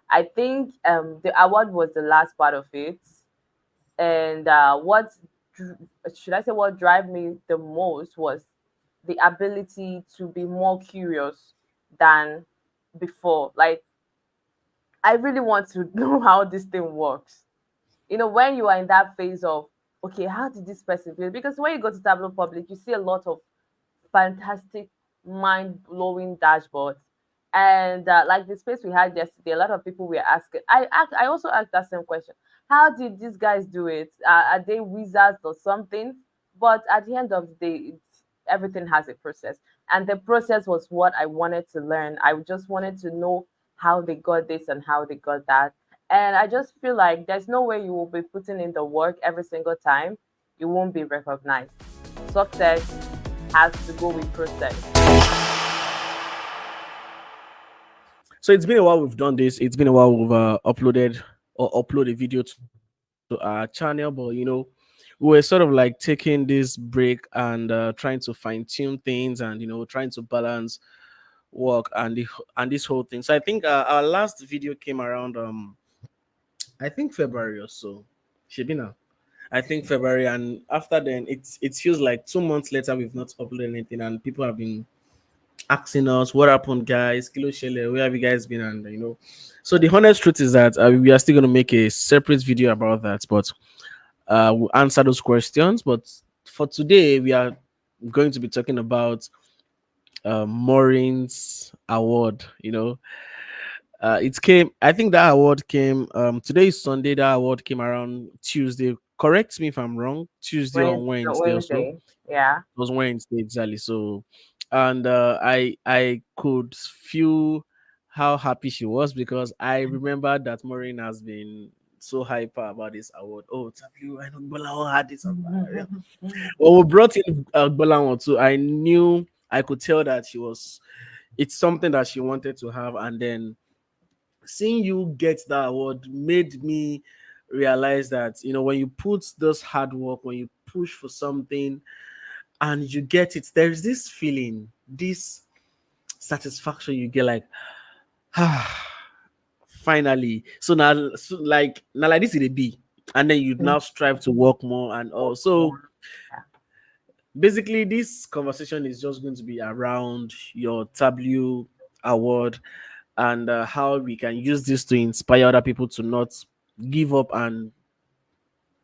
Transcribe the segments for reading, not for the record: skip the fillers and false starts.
I think the award was the last part of it. And dr- should I say what drive me the most was the ability to be more curious than before. Like, I really want to know how this thing works. When you are in that phase of, okay, how did this person feel? Because when you go to Tableau Public, you see a lot of fantastic, mind blowing dashboards. And like the space we had yesterday, a lot of people were asking. I also asked that same question. How did these guys do it? Are they wizards or something? But at the end of the day, everything has a process. And the process was what I wanted to learn. I just wanted to know how they got this and how they got that. And I just feel like there's no way you will be putting in the work every single time. You won't be recognized. Success has to go with process. So it's been a while we've done this. It's been a while we've uploaded or upload a video to our channel, but we were sort of like taking this break and trying to fine tune things, and trying to balance work and this whole thing. So I think our last video came around I think February or so. Shibina. I think February, and after then it feels like 2 months later we've not uploaded anything, and people have been asking us what happened, guys, Kilo Shele, where have you guys been? And so the honest truth is that we are still going to make a separate video about that, but we'll answer those questions. But for today we are going to be talking about Maureen's award. It came, I think that award came today is Sunday. That award came around Tuesday. Correct me if I'm wrong. Tuesday or Wednesday or so. Wednesday. Yeah. It was Wednesday exactly. So, and I could feel how happy she was, because I remember that Maureen has been so hyper about this award. Oh, Tableau, I know Bolawo had this. Yeah. Well, we brought in Bolawo too. I knew, I could tell that she was. It's something that she wanted to have, and then seeing you get that award made me realize that when you put this hard work, when you push for something and you get it, there's this feeling, this satisfaction you get, like, ah, finally. So now, so like this is a B, and then you now strive to work more and all. Yeah. So basically, this conversation is just going to be around your Tableau award, and how we can use this to inspire other people to not give up and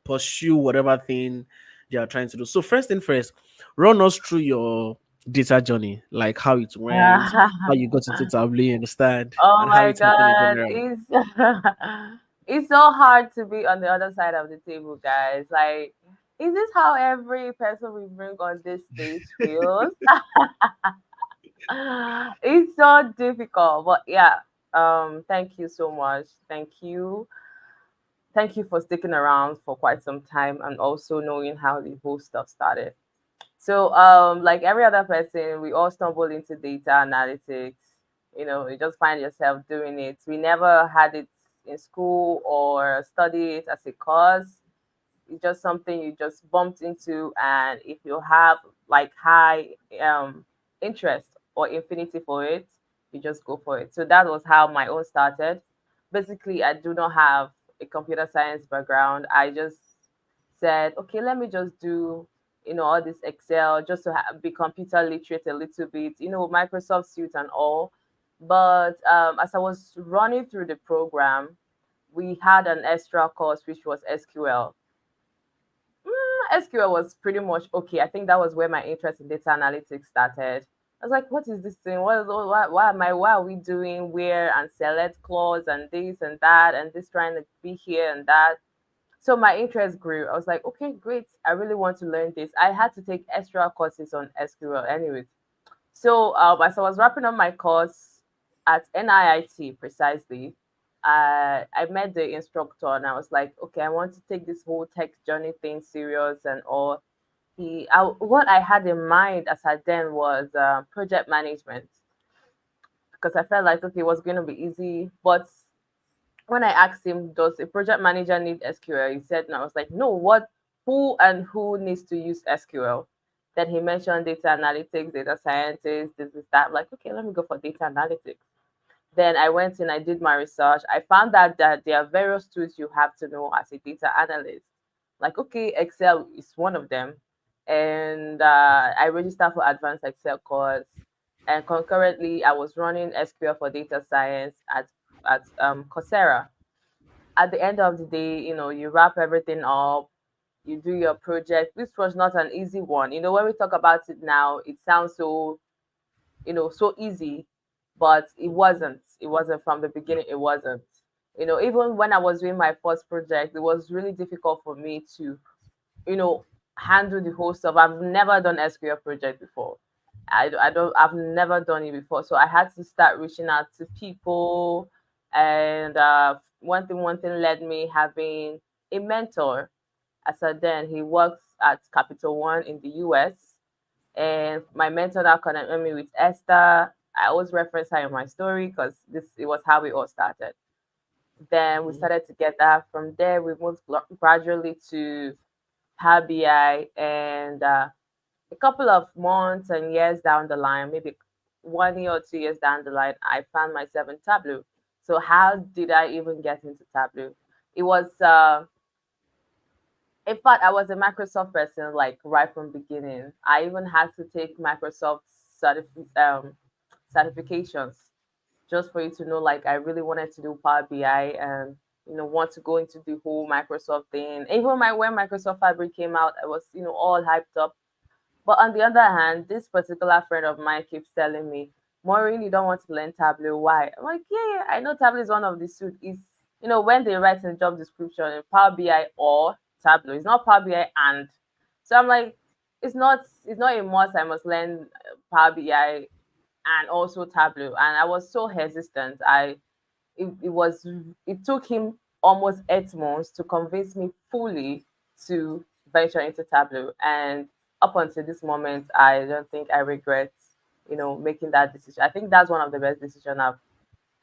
pursue whatever thing they are trying to do. So first thing first, run us through your data journey, like how it went, how you got into Tableau, you understand, Oh and how my it happened in God. general. It's so hard to be on the other side of the table, guys. Like, is this how every person we bring on this stage feels? It's so difficult. But yeah, thank you so much. Thank you for sticking around for quite some time and also knowing how the whole stuff started. So, like every other person, we all stumble into data analytics. You just find yourself doing it. We never had it in school or study it as a course. It's just something you just bumped into, and if you have like high interest or infinity for it, you just go for it. So that was how my own started. Basically, I do not have a computer science background. I just said, okay, let me just do all this Excel just to be computer literate a little bit, Microsoft Suite and all. But as I was running through the program, we had an extra course which was SQL. SQL was pretty much okay. I think that was where my interest in data analytics started. I was like, what is this thing? Why are we doing where and select clause and this and that and this trying to be here and that? So my interest grew. I was like, okay, great. I really want to learn this. I had to take extra courses on SQL anyways. So as I was wrapping up my course at NIIT precisely, I met the instructor and I was like, okay, I want to take this whole tech journey thing serious and all. What I had in mind as I then was project management because I felt like okay, it was going to be easy. But when I asked him, does a project manager need SQL? He said, no. I was like, no. Who needs to use SQL? Then he mentioned data analytics, data scientists, this is that. I'm like, okay, let me go for data analytics. Then I went in, I did my research. I found out that there are various tools you have to know as a data analyst. Like, okay, Excel is one of them. And I registered for advanced Excel course. And concurrently, I was running SQL for data science at Coursera. At the end of the day, you wrap everything up, you do your project. This was not an easy one. When we talk about it now, it sounds so easy, but it wasn't. It wasn't from the beginning. It wasn't. Even when I was doing my first project, it was really difficult for me to, you know, handle the whole stuff. I've never done SQL project before. I've never done it before. So I had to start reaching out to people. And one thing led me having a mentor. As I then, he works at Capital One in the US. And my mentor now connected me with Esther. I always reference her in my story because this it was how we all started. Then we started together. From there, we moved gradually to Power BI, and a couple of months and years down the line, maybe 1 year or 2 years down the line, I found myself in Tableau. So how did I even get into Tableau? It was in fact, I was a Microsoft person like right from beginning. I even had to take Microsoft certifications just for you to know, like, I really wanted to do Power BI and want to go into the whole Microsoft thing. Even when Microsoft Fabric came out, I was all hyped up. But on the other hand, this particular friend of mine keeps telling me, Maureen, you don't want to learn Tableau. Why? I'm like, yeah, yeah, I know Tableau is one of the suit. Is when they write in the job description in Power BI or Tableau, it's not Power BI and. So I'm like, it's not a must. I must learn Power BI and also Tableau. And I was so hesitant. It took him almost 8 months to convince me fully to venture into Tableau. And up until this moment, I don't think I regret making that decision. I think that's one of the best decisions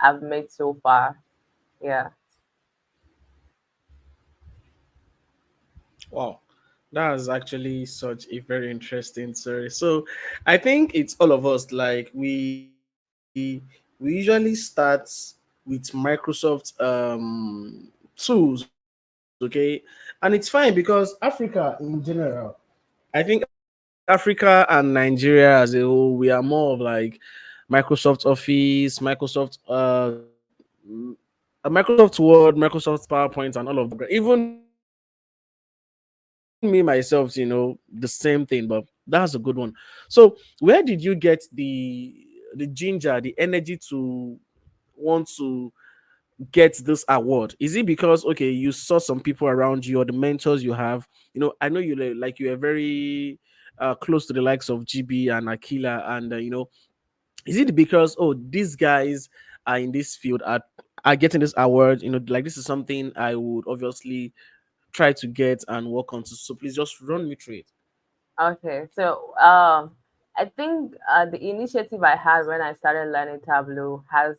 I've made so far. Yeah. Wow, that's actually such a very interesting story. So, I think it's all of us. Like we usually start with Microsoft tools, okay, and it's fine because Africa in general, I think Africa and Nigeria as a whole, we are more of like Microsoft Office, Microsoft Word, Microsoft PowerPoint, and all of that. Even me myself, the same thing. But that's a good one. So, where did you get the ginger, the energy to want to get this award? Is it because you saw some people around you or the mentors you have? I know like you're very close to the likes of GB and Aquila, and is it because these guys are in this field are getting this award? Like this is something I would obviously try to get and work on. So please just run me through it. Okay. So I think the initiative I had when I started learning Tableau has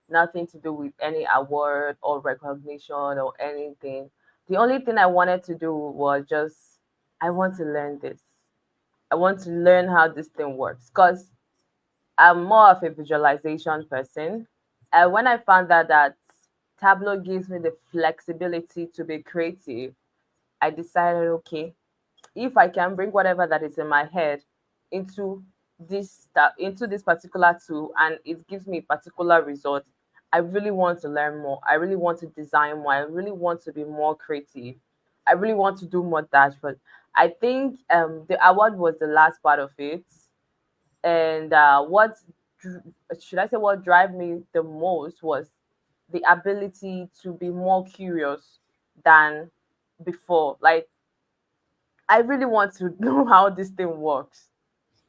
nothing to do with any award or recognition or anything. The only thing I wanted to do was just, I want to learn this. I want to learn how this thing works because I'm more of a visualization person. And when I found out that Tableau gives me the flexibility to be creative, I decided, okay, if I can bring whatever that is in my head into into this particular tool and it gives me a particular result, I really want to learn more. I really want to design more. I really want to be more creative. I really want to do more dashboard. I think the award was the last part of it. And dr- should I say what drive me the most was the ability to be more curious than before. Like, I really want to know how this thing works.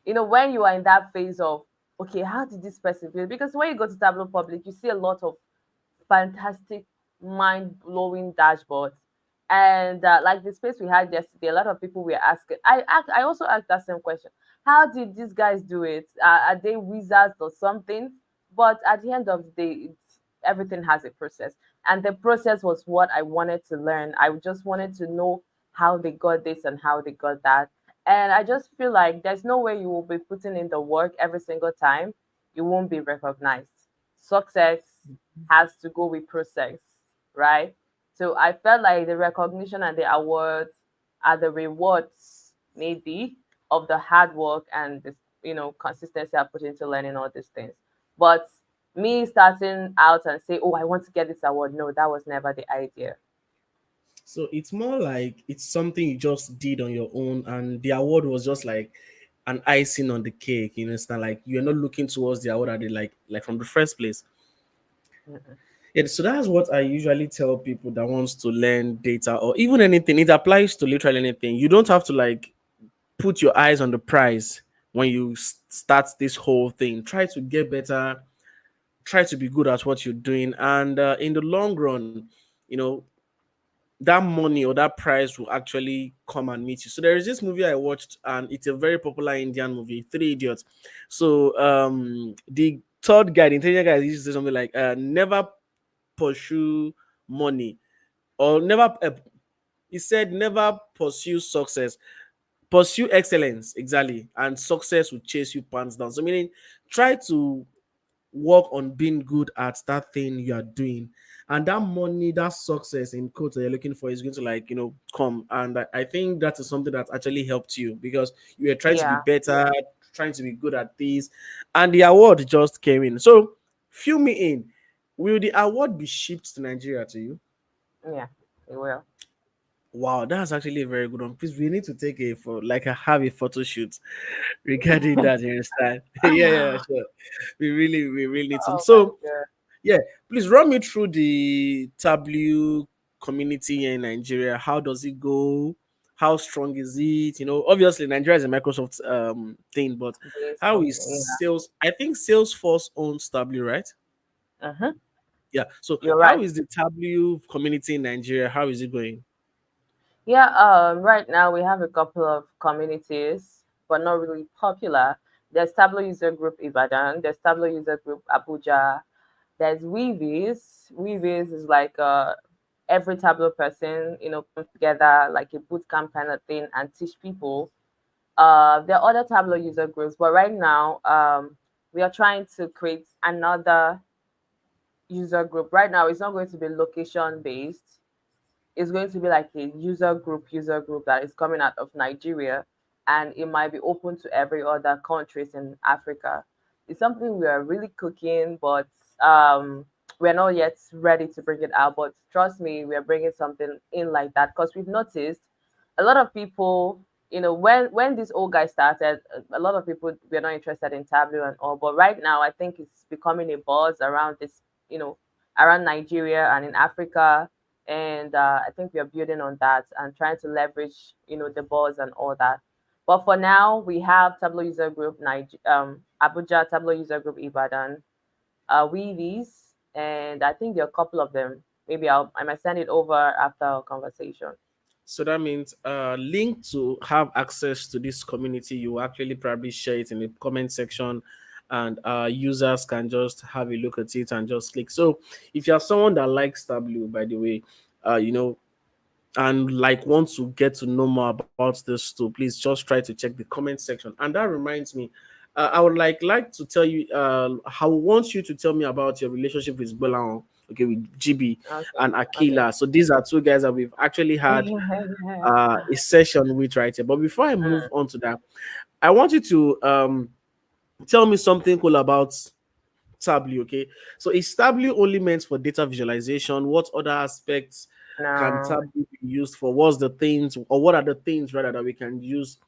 When you are in that phase of, okay, how did this person feel? Because when you go to Tableau Public, you see a lot of fantastic, mind blowing dashboards. And like the space we had yesterday, a lot of people were asking. I also asked that same question. How did these guys do it? Are they wizards or something? But at the end of the day, everything has a process. And the process was what I wanted to learn. I just wanted to know how they got this and how they got that. And I just feel like there's no way you will be putting in the work every single time. You won't be recognized. success has to go with process, right? So I felt like the recognition and the awards are the rewards, maybe, of the hard work and the consistency I put into learning all these things. But me starting out and say, "Oh, I want to get this award," no, that was never the idea. So it's more like it's something you just did on your own, and the award was just like an icing on the cake. You understand? Like you're not looking towards the award at it, like from the first place. Mm-mm. Yeah, so that's what I usually tell people that wants to learn data or even anything. It applies to literally anything. You don't have to like put your eyes on the prize when you start this whole thing. Try to get better. Try to be good at what you're doing, and in the long run, you know that money or that prize will actually come and meet you. So there is this movie I watched, and it's a very popular Indian movie, Three Idiots. So the third guy, the intelligent guy, used to say something like, "Never pursue money, or never." He said, "Never pursue success. Pursue excellence." Exactly, and success will chase you pants down. So meaning, try to work on being good at that thing you are doing, and that money, that success in quotes that you're looking for is going to like come. And I think that is something that actually helped you because you were trying to be Yeah, better, trying to be good at this, and the award just came in. So fill me in, will the award be shipped to Nigeria to you? yeah, it will. Wow, that's actually a very good one. Please, we need to take a for like a have a photo shoot regarding that. You understand? Yeah, sure. We really need to. Oh my So god. yeah, please run me through the Tableau community here in Nigeria. How does it go? How strong is it? Obviously Nigeria is a Microsoft thing, but Based how is company, sales? I think Salesforce owns Tableau, right? yeah. Mm-hmm. Yeah. So You're how right. is the Tableau community in Nigeria? How is it going? Yeah, right now we have a couple of communities, but not really popular. There's Tableau User Group Ibadan, there's Tableau User Group Abuja, there's Weavies. Weavies is like every Tableau person, come together like a boot camp kind of thing and teach people. There are other Tableau user groups, but right now we are trying to create another user group. Right now, it's not going to be location based. It's going to be like a user group that is coming out of Nigeria, and it might be open to every other countries in Africa. It's something we are really cooking, but we're not yet ready to bring it out. But trust me, we are bringing something in like that because we've noticed a lot of people. When this old guy started, a lot of people were not interested in Tableau and all. But right now, I think it's becoming a buzz around this, you know, around Nigeria and in Africa, and I think we are building on that and trying to leverage, the buzz and all that. But for now, we have Tableau User Group Abuja, Tableau User Group Ibadan, Weavies, and I think there are a couple of them. Maybe I might send it over after our conversation. So that means link to have access to this community, you actually probably share it in the comment section, and users can just have a look at it and just click. So if you're someone that likes Tableau, by the way, and like want to get to know more about this too, please just try to check the comment section. And that reminds me, I would like to tell you, I want you to tell me about your relationship with Bolan, okay, with GB Okay. and Okay. Akila. So these are two guys that we've actually had a session with right here. But before I move Mm, on to that, I want you to tell me something cool about Tableau. Okay, so is Tableau only meant for data visualization? What other aspects can no. Tableau be used for? What's the things, or what are the things rather that we can use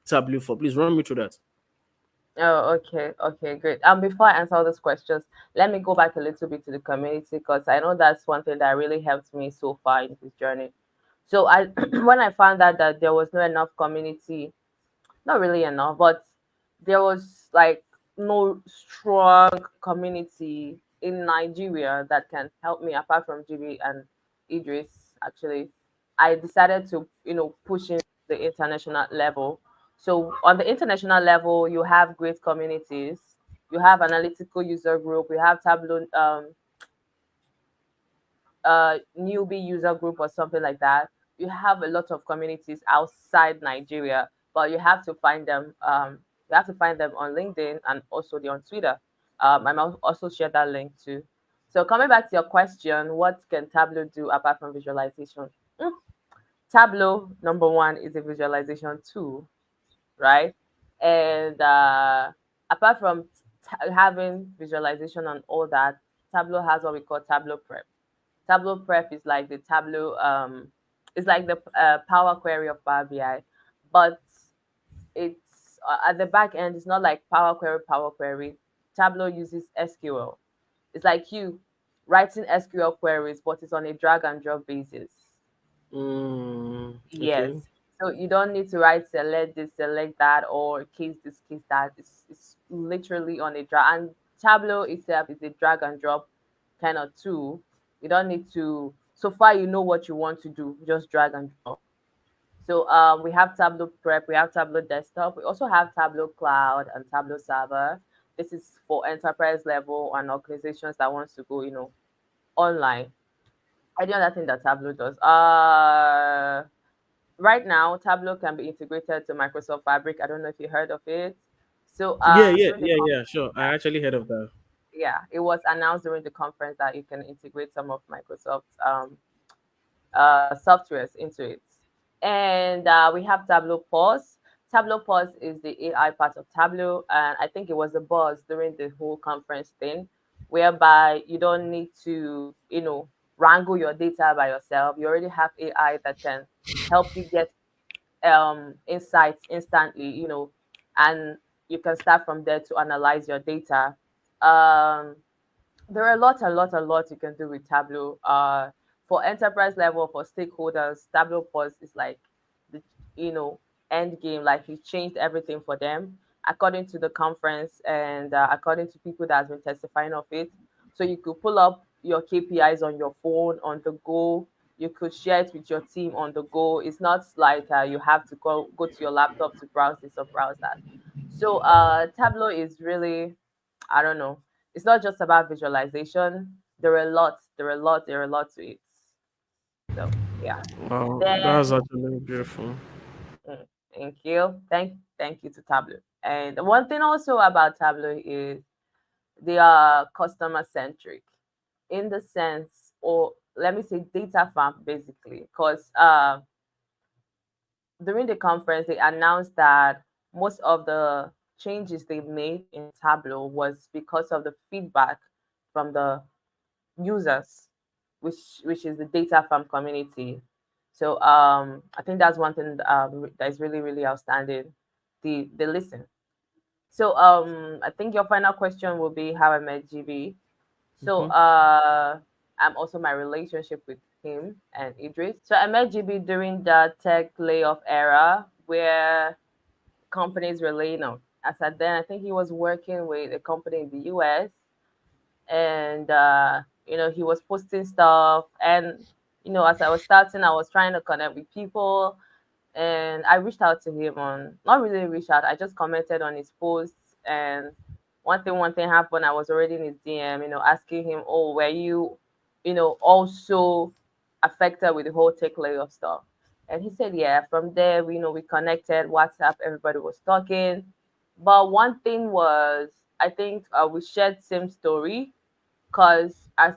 Tableau for? Please run me through that. Oh, okay, okay, great. Before I answer all those questions, let me go back a little bit to the community because I know that's one thing that really helped me so far in this journey. So I, when I found out that there was not enough community, not really enough, but there was like no strong community in Nigeria that can help me apart from GB and Idris. Actually, I decided to push in the international level. So on the international level, you have great communities. You have analytical user group. You have Tableau newbie user group or something like that. You have a lot of communities outside Nigeria, but you have to find them. You have to find them on LinkedIn and also on Twitter. I might also share that link too. So coming back to your question, what can Tableau do apart from visualization? Mm, Tableau, number one, is a visualization tool, right? And apart from having visualization and all that, Tableau has what we call Tableau Prep. Tableau Prep is like the Tableau, it's like the Power Query of Power BI, but it's at the back end. It's not like Power Query, Power Query. Tableau uses SQL. It's like you writing SQL queries, but it's on a drag and drop basis. Yes. Okay. So you don't need to write select this, select that, or case this, case that. It's literally on a drag. And Tableau itself is a drag and drop kind of tool. You don't need to. So far, you know what you want to do. Just drag and drop. So we have Tableau Prep, we have Tableau Desktop, we also have Tableau Cloud and Tableau Server. This is for enterprise level and organizations that wants to go, online. I do other thing that Tableau does. Right now, Tableau can be integrated to Microsoft Fabric. I don't know if you heard of it. So Yeah, yeah, during the yeah, yeah. Sure. I actually heard of that. yeah, it was announced during the conference that you can integrate some of Microsoft's softwares into it. And we have Tableau Pause. Tableau Pause is the AI part of Tableau, and I think it was a buzz during the whole conference thing, whereby you don't need to, wrangle your data by yourself. You already have AI that can help you get insights instantly, and you can start from there to analyze your data. Um, there are a lot you can do with Tableau. For enterprise level, for stakeholders, Tableau Plus is like the you know end game. Like he changed everything for them, according to the conference and according to people that has been testifying of it. So you could pull up your KPIs on your phone on the go. You could share it with your team on the go. It's not like you have to go to your laptop to browse this or browse that. So Tableau is really, I don't know, it's not just about visualization. There are a lot to it. So yeah. Wow, that's Then actually beautiful. thank you. Thank you to Tableau. And one thing also about Tableau is they are customer centric in the sense, or let me say data farm basically, because during the conference they announced that most of the changes they made in Tableau was because of the feedback from the users, which is the data farm community. So I think that's one thing that is really really outstanding. The listen. So I think your final question will be how I met GB. So Hmm. I'm also my relationship with him and Idris. So I met GB during the tech layoff era where companies were laying off. As at then, I think he was working with a company in the US, and he was posting stuff. And as I was starting, I was trying to connect with people, and I reached out to him on, not really reached out, I just commented on his posts. And one thing happened. I was already in his DM, asking him, oh, were you, also affected with the whole tech layoff stuff? And he said, yeah. From there, we connected, WhatsApp, everybody was talking. But one thing was, I think we shared same story, because as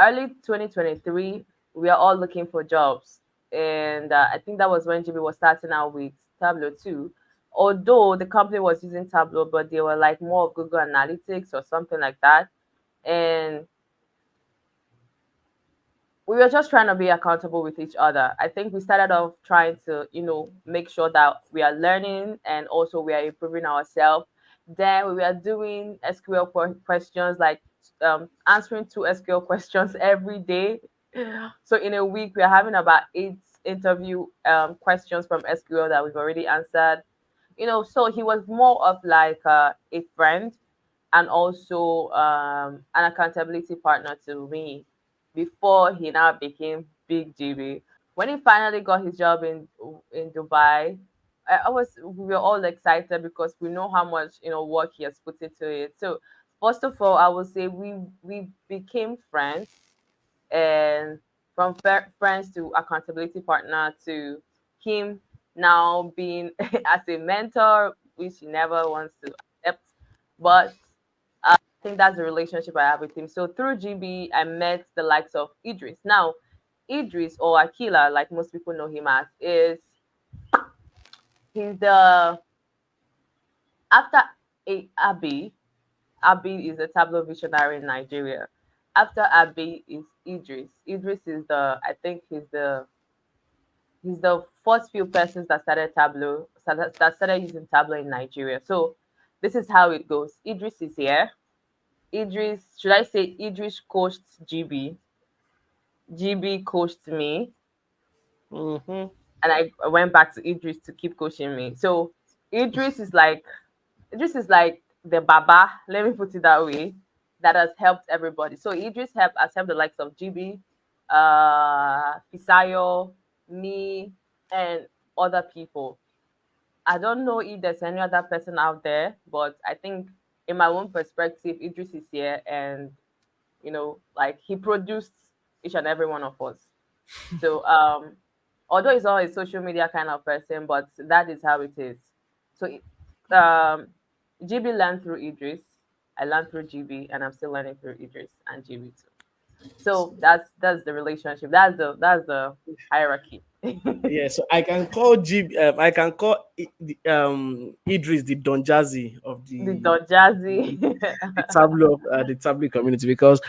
early 2023, we are all looking for jobs. And I think that was when Jimmy was starting out with Tableau too. Although the company was using Tableau, but they were like more of Google Analytics or something like that. And we were just trying to be accountable with each other. I think we started off trying to, make sure that we are learning and also we are improving ourselves. Then we were doing SQL questions, like answering two SQL questions every day. So in a week, we are having about 8 interview questions from SQL that we've already answered. So he was more of like a friend and also an accountability partner to me before he now became Big GB. When he finally got his job in Dubai, we were all excited because we know how much work he has put into it. So first of all, I would say we became friends, and from friends to accountability partner to him now being as a mentor, which he never wants to accept. But think that's the relationship I have with him. So through GB, I met the likes of Idris. Now, Idris or Akila, like most people know him as, is he's the after a Abi. Abi is a tableau visionary in Nigeria. After Abi is Idris. Idris is the I think he's the first few persons that started Tableau that started using Tableau in Nigeria. So this is how it goes. Idris is here. Idris, should I say Idris coached GB? GB coached me, Mm-hmm. and I went back to Idris to keep coaching me. So Idris is like Idris is like the Baba, let me put it that way, that has helped everybody. So Idris has helped the likes of GB, Fisayo, me, and other people. I don't know if there's any other person out there, but I think in my own perspective, Idris is here, and like he produced each and every one of us. So although he's not a social media kind of person, but that is how it is. So um GB learned through Idris. I learned through GB, and I'm still learning through Idris and GB too. So that's the relationship. That's the hierarchy. Yeah, so I can call I can call Idris the Don Jazzy of The the Don Jazzy. the tablet community, because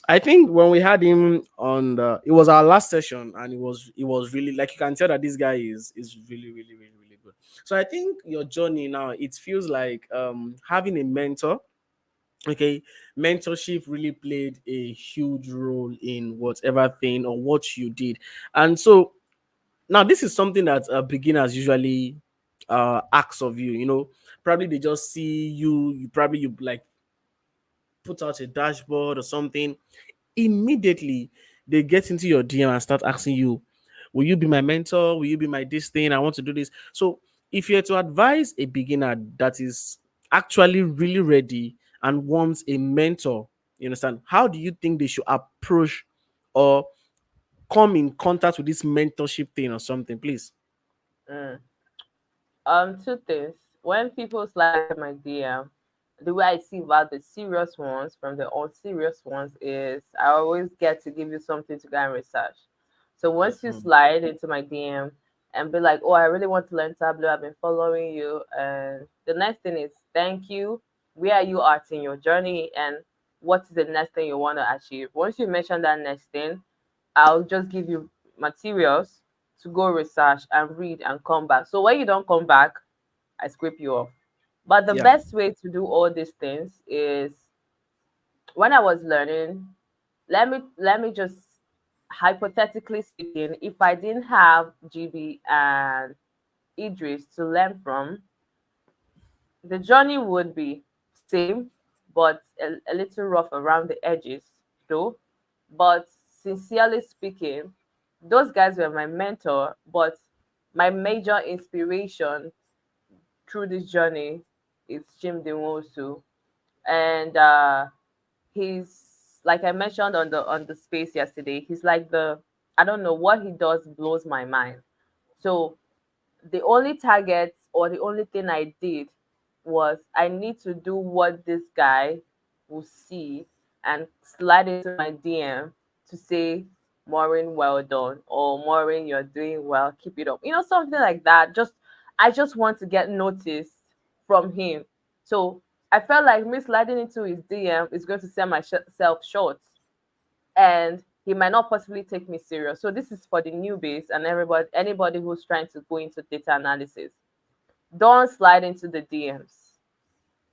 I think when we had him on the, it was our last session, and it was really, like, you can tell that this guy is really really really really good. So I think your journey now, it feels like having a mentor. Okay, mentorship really played a huge role in whatever thing or what you did. And so now this is something that beginners usually ask of you. Probably they just see you probably you like put out a dashboard or something. Immediately they get into your DM and start asking you, will you be my mentor? Will you be my this thing? I want to do this. So if you're to advise a beginner that is actually really ready and wants a mentor, you understand, how do you think they should approach or come in contact with this mentorship thing or something, please? Mm. Two things. When people slide into my DM, the way I see about the serious ones from the unserious ones is I always get to give you something to go and research. So once you Mhm. slide into my DM and be like, "Oh, I really want to learn Tableau. I've been following you," and the next thing is, "Thank you. Where are you at in your journey, and what is the next thing you want to achieve?" Once you mention that next thing, I'll just give you materials to go research and read and come back. So when you don't come back, I scrape you off. But the Yeah. best way to do all these things is when I was learning, let me just hypothetically speaking, if I didn't have GB and Idris to learn from, the journey would be same, but a little rough around the edges, though. But sincerely speaking, those guys were my mentor, but my major inspiration through this journey is Jim Dewosu. And he's like I mentioned on the space yesterday, he's like the I don't know what he does blows my mind. So the only target or the only thing I did was I need to do what this guy will see and slide into my DM to say, Maureen, well done, or Maureen, you're doing well, keep it up. Something like that. I just want to get noticed from him. So I felt like me sliding into his DM is going to sell myself short, and he might not possibly take me serious. So this is for the newbies and anybody who's trying to go into data analysis. Don't slide into the DMs.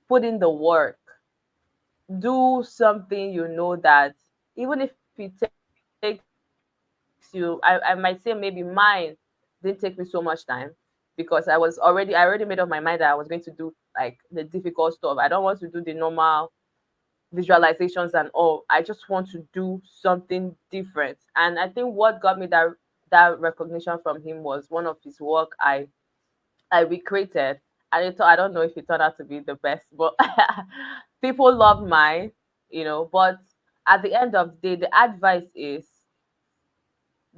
Put in the work. Do something that even if it takes I might say maybe mine didn't take me so much time because I already made up my mind that I was going to do like the difficult stuff. I don't want to do the normal visualizations and all. I just want to do something different. And I think what got me that recognition from him was one of his work I recreated. And I don't know if it turned out to be the best, but people loved mine, But at the end of the day, the advice is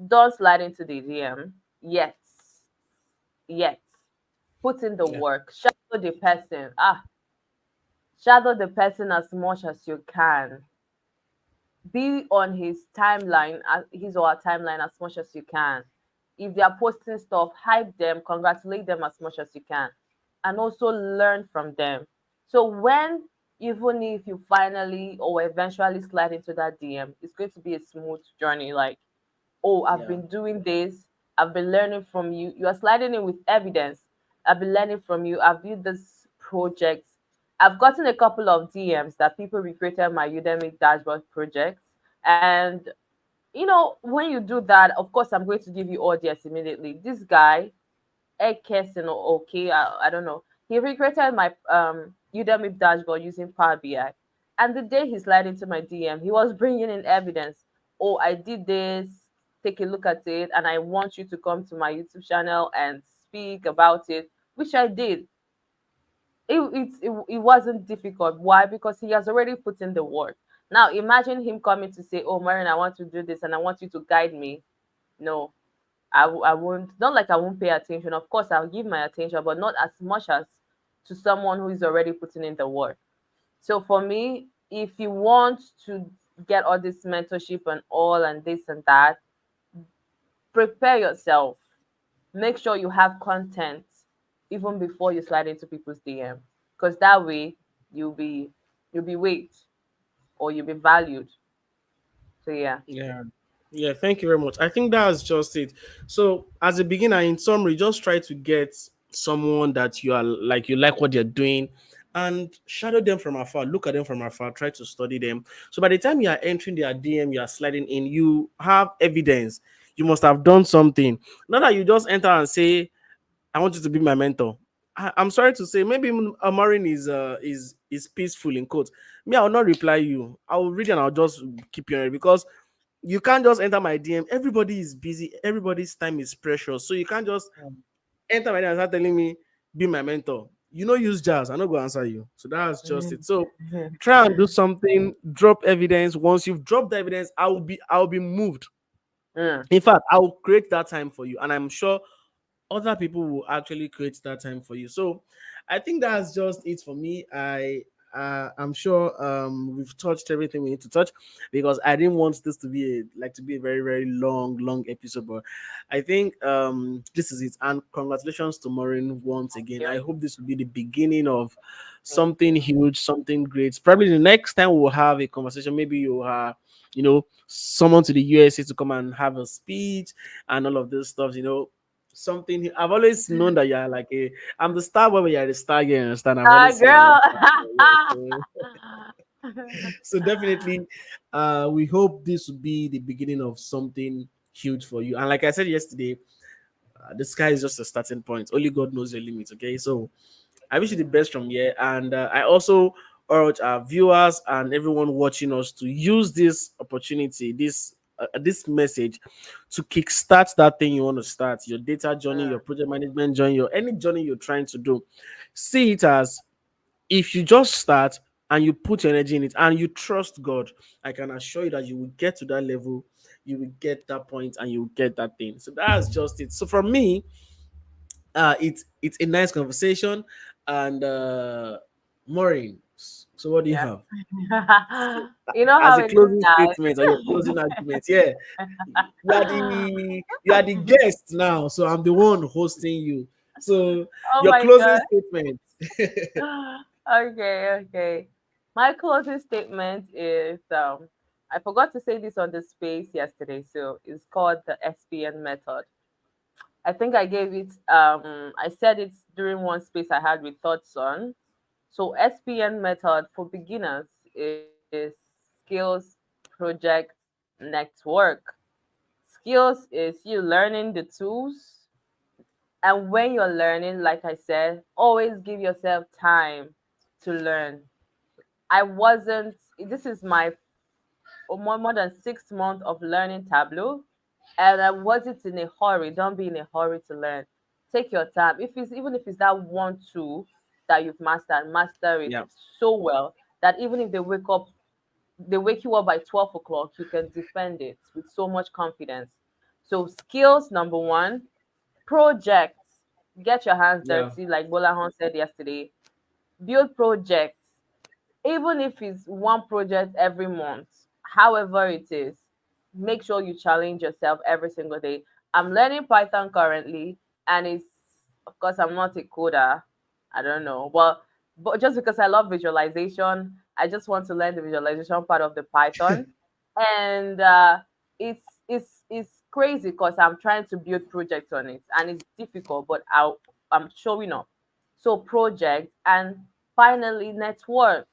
don't slide into the DM yet. Yet. Put in the Yeah. work. Shadow the person. Shadow the person as much as you can. Be on his timeline, his or her timeline as much as you can. If they are posting stuff, hype them, congratulate them as much as you can, and also learn from them. So when, even if you finally or eventually slide into that DM, it's going to be a smooth journey. Like, oh, I've Yeah. been doing this, I've been learning from you. You are sliding in with evidence. I've been learning from you. I've built this project. I've gotten a couple of DMs that people recreated my Udemy dashboard project. And when you do that, of course, I'm going to give you audience immediately. This guy, Ekesin or okay, I don't know. He recreated my Udemy dashboard using Power BI. And the day he slid into my DM, he was bringing in evidence. Oh, I did this. Take a look at it, and I want you to come to my YouTube channel and speak about it, which I did. It wasn't difficult. Why? Because he has already put in the work. Now imagine him coming to say, "Oh, Marin, I want to do this, and I want you to guide me." No, I won't. Not like I won't pay attention. Of course, I'll give my attention, but not as much as to someone who is already putting in the work. So for me, if you want to get all this mentorship and all and this and that, prepare yourself. Make sure you have content even before you slide into people's DM, because that way you'll be you'll be weight or you'll be valued. So yeah. Yeah. Yeah, thank you very much. I think that's just it. So, as a beginner, in summary, just try to get someone that you are like, you like what they're doing, and shadow them from afar, look at them from afar, try to study them. So, by the time you are entering their DM, you are sliding in, you have evidence. You must have done something. Not that you just enter and say, I want you to be my mentor. I'm sorry to say, maybe Amarin is peaceful in quotes. Me, I will not reply you. I will read and I'll just keep you on it, because you can't just enter my DM. Everybody is busy. Everybody's time is precious. So you can't just enter my DM and start telling me, be my mentor. You know, use jazz. I'm not going to answer you. So that's just it. So try and do something, drop evidence. Once you've dropped the evidence, I'll be moved. Mm, In fact, I will create that time for you. And I'm sure other people will actually create that time for you. So I think that's just it for me. I'm sure we've touched everything we need to touch, because I didn't want this to be a very very long episode, but I think this is it. And congratulations to Maureen once thank again. you. I hope this will be the beginning of Thank something you. huge, something great. Probably the next time we'll have a conversation, maybe you are, someone to the USA to come and have a speech and all of this stuff. Something. I've always known that you're like I'm the star boy, but you're the star girl. You understand? I've always said I'm the Girl. star boy. So definitely, we hope this will be the beginning of something huge for you. And like I said yesterday, the sky is just a starting point. Only God knows your limits. Okay, so I wish you the best from here. And I also urge our viewers and everyone watching us to use this opportunity, this message, to kickstart that thing you want to start, your data journey, your Mm, project management journey, your any journey you're trying to do. See it as, if you just start and you put your energy in it and you trust God, I can assure you that you will get to that level, you will get that point, and you will get that thing. So that's just it. So for me, it's a nice conversation. And Maureen, so what do you yeah. have You know as how a it is, closing statement or your guys. closing argument? Yeah, you are the guest now, so I'm the one hosting you. So Oh your my closing god. statement. Okay, okay. My closing statement is I forgot to say this on the space yesterday, so it's called the SPN method. I think I gave it I said it during one space I had with Thoughts on. So SPN method for beginners is skills, project, network. Skills is you learning the tools, and when you're learning, like I said, always give yourself time to learn. I wasn't This is my more than 6 months of learning Tableau, and I wasn't in a hurry. Don't be in a hurry to learn. Take your time. If it's that one tool that you've mastered, master it Yeah. so well that even if they wake you up by 12 o'clock, you can defend it with so much confidence. So skills number one, projects. Get your hands Yeah. dirty, like Bolahon said yesterday. Build projects. Even if it's one project every month, however it is, make sure you challenge yourself every single day. I'm learning Python currently, and it's, of course, I'm not a coder. I don't know, but just because I love visualization, I just want to learn the visualization part of the Python, and it's crazy because I'm trying to build projects on it, and it's difficult, but I'm showing up. So project, and finally network.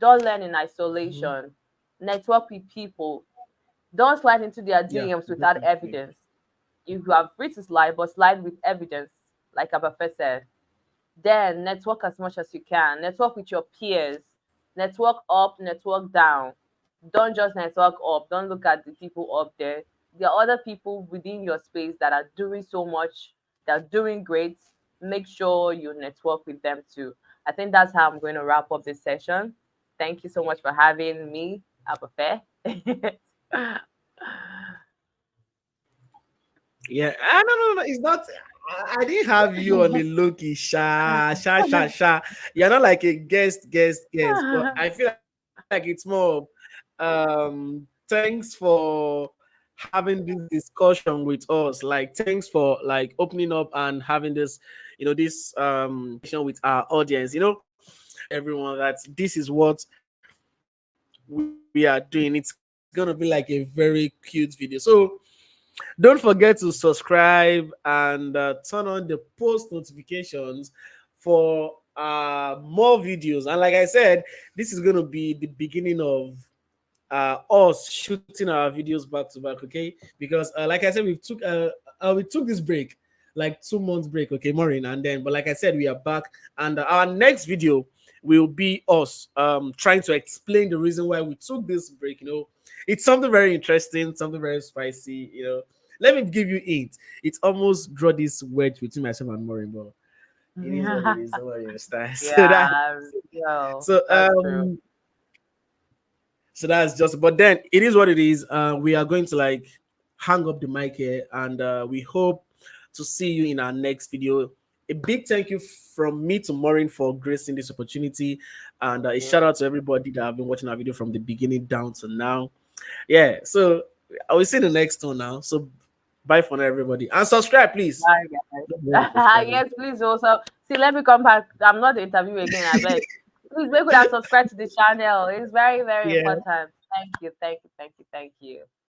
Don't learn in Mhm. isolation. Network with people. Don't slide into their Yeah, DMs without definitely. evidence. If you are free to slide, but slide with evidence, like Abafe said. Then network as much as you can. Network with your peers. Network up, network down. Don't just network up. Don't look at the people up there. There are other people within your space that are doing so much, that are doing great. Make sure you network with them too. I think that's how I'm going to wrap up this session. Thank you so much for having me, Abafe. Yeah. Ah, no, no, no. It's not. I didn't have you on the low key. Sha, sha, sha, sha. You're not like a guest. But I feel like it's more of, thanks for having this discussion with us. Like, thanks for like opening up and having this, this with our audience. Everyone that this is what we are doing. It's gonna be like a very cute video. So don't forget to subscribe and turn on the post notifications for more videos. And like I said, this is going to be the beginning of us shooting our videos back to back, okay? Because like I said, we took this break, like 2 months break, okay, Maureen, and then but like I said, we are back, and our next video will be us trying to explain the reason why we took this break. It's something very interesting, something very spicy. Let me give you it. It's almost draw this wedge between myself and Maureen, but it is what it is. Nobody understand. Yeah, yo, So that's true. that's just. But then it is what it is. We are going to like hang up the mic here, and we hope to see you in our next video. A big thank you from me to Maureen for gracing this opportunity, and a Yeah. shout out to everybody that have been watching our video from the beginning down to now. Yeah, so I will see the next one now. So bye for now, everybody, and subscribe, please. Bye, Don't forget to guys. subscribe. Yes, please also see. Let me come back. I'm not the interview again. I beg. Please make sure that subscribe to the channel. It's very, very Yeah. important. Thank you, thank you, thank you, thank you.